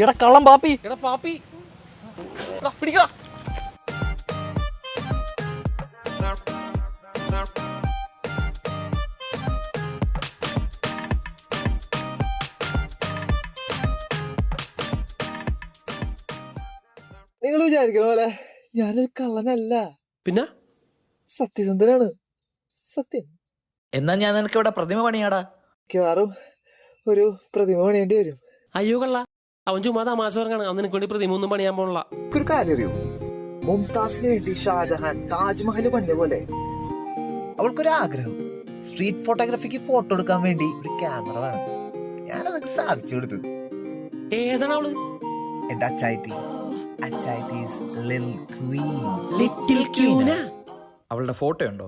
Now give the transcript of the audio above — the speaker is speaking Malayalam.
എടാ കള്ളം പാപ്പി. എടാ പാപ്പി പിടിക്കടാ. നിങ്ങൾ വിചാരിക്കണ പോലെ ഞാനൊരു കള്ളനല്ല, പിന്നെ സത്യസന്ധനാണ്. സത്യം. എന്നാ ഞാൻ നിനക്ക് ഇവിടെ പ്രതിമ പണിയാടാ. മിക്കവാറും ഒരു പ്രതിമ പണിയേണ്ടി വരും. അയ്യോ കള്ള, അവൻ ചുമ്മാ തമാശ പറഞ്ഞാണ്. അവൻ നിനക്ക് വേണ്ടി പ്രതിമ ഒന്നും പണിയാൻ പോണില്ല. ഒരു കാര്യം അറിയോ, മുംതാസിന് വേണ്ടി ഷാജഹാൻ താജ്മഹൽ പണിയ പോലെ അവൾക്കൊരു ആഗ്രഹം, സ്ട്രീറ്റ് ഫോട്ടോഗ്രാഫിക്ക് ഫോട്ടോ എടുക്കാൻ വേണ്ടി ഒരു ക്യാമറ വേണം. ഞാനതൊക്കെ സാധിച്ചു കൊടുത്തു. ഏതാണ് അവള്? എന്റെ അച്ചായത്തി, ലിറ്റിൽ ലിറ്റിൽ ക്യൂന. അവളുടെ ഫോട്ടോ ഉണ്ടോ?